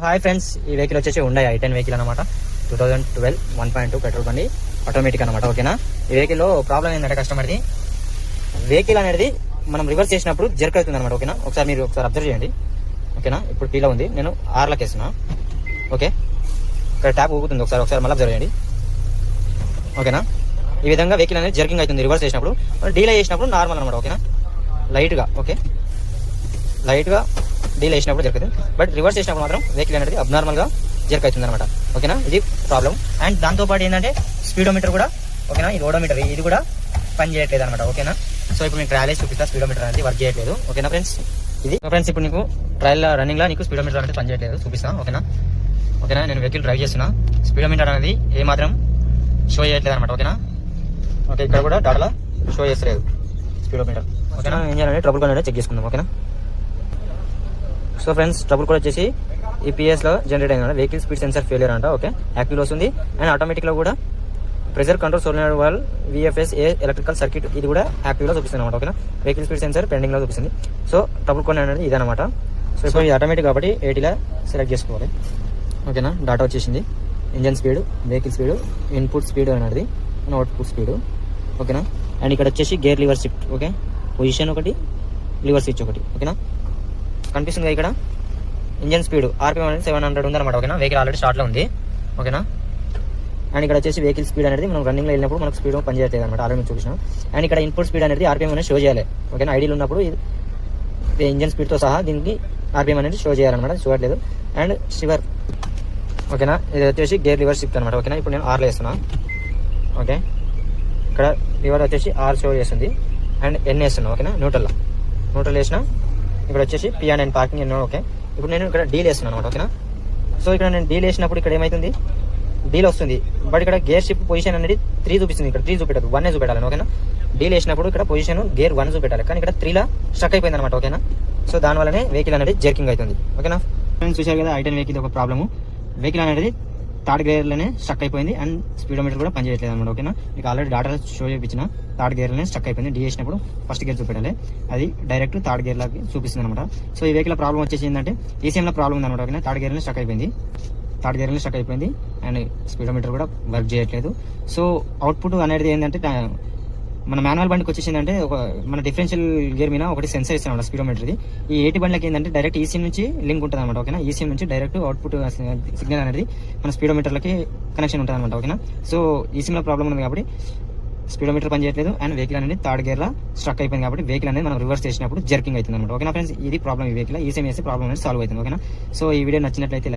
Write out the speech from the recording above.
Hi friends, ఈ vehicle వచ్చేసి Hyundai i10 vehicle అనమాట. 2012 1.2 పెట్రోల్ బండి ఆటోమేటిక్ అనమాట. ఓకేనా, ఈ వెహికల్ లో ప్రాబ్లం ఏంటంటే కస్టమర్ది వెహికల్ అనేది మనం రివర్స్ చేసినప్పుడు జర్క్ అవుతుంది అనమాట. ఓకేనా, మీరు ఒకసారి అబ్జర్వ్ చేయండి. ఓకేనా, ఇప్పుడు పీలో ఉంది, నేను ఆర్లోకి వేస్తున్నా. ఓకే, ఇక్కడ ట్యాప్ ఊగుతుంది, ఒకసారి మళ్ళీ అబ్జర్వ్ చేయండి. ఓకేనా, ఈ విధంగా వెహికల్ అనేది జర్కింగ్ అవుతుంది రివర్స్ చేసినప్పుడు. డీలే చేసినప్పుడు నార్మల్ అనమాట. ఓకేనా, లైట్గా డీల్ వేసినప్పుడు జరుగుతుంది, బట్ రివర్స్ చేసినప్పుడు మాత్రం వెహికల్ అనేది అబ్నార్మల్ గా జర్క్ అవుతుంది అనమాట. ఓకేనా, ఇది ప్రాబ్లం. అండ్ దాంతోపాటు ఏంటంటే స్పీడోమీటర్ కూడా, ఓకేనా, ఈ ఓడోమీటర్ ఇది కూడా పని చేయట్లేదు అనమాట. ఓకేనా, సో ఇప్పుడు నేను ట్రయల్ చూపిస్తా, స్పీడోమీటర్ అనేది వర్క్ చేయట్లేదు. ఓకేనా ఫ్రెండ్స్, ఇది ఫ్రెండ్స్ ఇప్పుడు నీకు ట్రయల్ రన్నింగ్ లో నీకు స్పీడోమీటర్ అనేది పని చేయట్లేదు చూపిస్తా. ఓకేనా, నేను వెహికల్ డ్రైవ్ చేస్తున్నా, స్పీడోమీటర్ అనేది ఏ మాత్రం షో చేయట్లేదు అనమాట. ఓకేనా, ఓకే, ఇక్కడ కూడా డాటాలో షో చేస్తలేదు స్పీడోమీటర్. ఓకేనా, ఏం చేయాలంటే ట్రబుల్ కోడ్ అనేది చెక్ చేసుకుందాం. ఓకేనా, సో ఫ్రెండ్స్, ట్రబుల్ కోడ్ వచ్చేసి ఈ PS లో జనరేట్ అయింది, వెహికల్ స్పీడ్ సెన్సర్ ఫెయిలియర్ అంట. ఓకే, యాక్టివ్ వస్తుంది. అండ్ ఆటోమేటిక్ లో కూడా pressure control solenoid wall VFS electrical circuit ఇది కూడా యాక్టివ్ లో చూపిస్తుంది అనమాట. ఓకేనా, వెహికల్ స్పీడ్ సెన్సర్ పెండింగ్ లో చూపిస్తుంది. సో ట్రబుల్ కోడ్ అనేది ఇదనమాట. సో ఇప్పుడు ఇది ఆటోమేటిక్ కాబట్టి 80 సెలెక్ట్ చేసుకోవాలి. ఓకేనా, డాటా వచ్చేసింది, engine speed, vehicle speed, input speed అనేది అవుట్పుట్ స్పీడ్. ఓకేనా, అండ్ ఇక్కడ వచ్చేసి gear lever shift. Okay, position ఒకటి, లివర్ స్విచ్ ఒకటి. ఓకేనా, కనిపిస్తుంది ఇక్కడ ఇంజన్ స్పీడ్ RPM అనేది 700 ఉందన్నమాట. ఓకేనా, వెహికల్ ఆల్రెడీ స్టార్ట్ లో ఉంది. ఓకేనా, అండ్ ఇక్కడ వచ్చేసి వెహికల్ స్పీడ్ అనేది మనం రన్నింగ్ లో వెళ్ళినప్పుడు మనకు స్పీడ్ పనిచేయట్లేదు అనమాట, ఆల్రెడీ చూపించాం. అండ్ ఇక్కడ ఇన్పుట్ స్పీడ్ అనేది RPM అనేది షో చేయాలి. ఓకేనా, ఐడియల్ ఉన్నప్పుడు ఇంజన్ స్పీడ్ తో సహా దీనికి RPM అనేది షో చేయాలన్నమాట, చూడట్లేదు. అండ్ షివర్, ఓకేనా, ఇది వచ్చేసి గేర్ లివర్ షిఫ్ట్ అనమాట. ఓకేనా, ఇప్పుడు నేను ఆర్లో వేస్తున్నా. ఓకే, ఇక్కడ లివర్ వచ్చేసి ఆర్ షో చేస్తుంది. అండ్ N వేస్తున్నా. ఓకేనా, న్యూట్రల్ వేసిన, ఇక్కడ వచ్చేసి P&N పార్కింగ్ ఎన్నో. ఓకే, ఇప్పుడు నేను ఇక్కడ డీల్ వేస్తున్నాను అనమాట. ఓకేనా, సో ఇక్కడ నేను డీల్ వేసినప్పుడు ఇక్కడ ఏమైతుంది, డీల్ వస్తుంది, బట్ ఇక్కడ గేర్ షిఫ్ట్ పొజిషన్ అనేది 3 చూపిస్తుంది. ఇక్కడ 3 చూపెట్టదు, 1 చూపెట్టాలి. ఓకేనా, డీల్ వేసినప్పుడు ఇక్కడ పొజిషన్ గేర్ 1 చూపెట్టాలి, కానీ ఇక్కడ 3 స్ట్రక్ అయిపోయింది అనమాట. ఓకేనా, సో దానివల్లనే వెహికల్ అనేది జర్కింగ్ అవుతుంది. ఓకేనా, చూసారు కదా, i10 వెహికల్ ఒక ప్రాబ్లము, వెహికల్ అనేది థర్డ్ గేర్లోనే స్టక్ అయిపోయింది. అండ్ స్పీడోమీటర్ కూడా పనిచేయట్లేదు అనమాట. ఓకేనా, మీకు ఆల్రెడీ డాటా షో చేయించిన థర్డ్ గేర్లోనే స్టక్ అయిపోయింది. డీ చేసినప్పుడు ఫస్ట్ గేర్ చూపెట్టాలి, అది డైరెక్ట్ థర్డ్ గేర్ లాగా చూపిస్తుంది అనమాట. సో ఈ వెహికల్ ప్రాబ్లం వచ్చేసి ఏంటంటే ECM లో ప్రాబ్లం ఉంది అనమాట. ఓకేనా, థర్డ్ గేర్లోనే స్టక్ అయిపోయింది అండ్ స్పీడోమీటర్ కూడా వర్క్ చేయట్లేదు. సో అవుట్పుట్ అనేది ఏంటంటే మన మాన్యువల్ బండికి వచ్చేసిందంటే మన డిఫరెన్షియల్ గేర్ మీద ఒకటి సెన్సర్ ఇస్తాం స్పీడోమీటర్ది. ఈ 80 బండ్లకి ఏంటంటే డైరెక్ట్ ECM నుంచి లింక్ ఉంటుంది అనమాట. ఓకేనా, ECM నుంచి డైరెక్ట్ అవుట్పుట్ సిగ్నల్ అనేది మన స్పీడోమీటర్లకి కనెక్షన్ ఉంటుంది అనమాట. ఓకేనా, సో ECM లో ప్రాబ్లం ఉంది కాబట్టి స్పీడోమీటర్ పనిచేయట్లేదు. అండ్ వెహికల్ అనేది థర్డ్ గేర్ లా స్ట్రక్ అయిపోయింది కాబట్టి వెహికల్ అనేది మనం రివర్స్ చేసినప్పుడు జర్కింగ్ అవుతుంది అనమాట. ఓకేనా ఫ్రెండ్స్, ఇది ప్రాబ్లం. ఈ వెహికల్ ECM వేస్తే ప్రాబ్లం అనేది సాల్వ్ అవుతుంది. ఓకేనా, సో ఈ వీడియో నచ్చినట్లయితే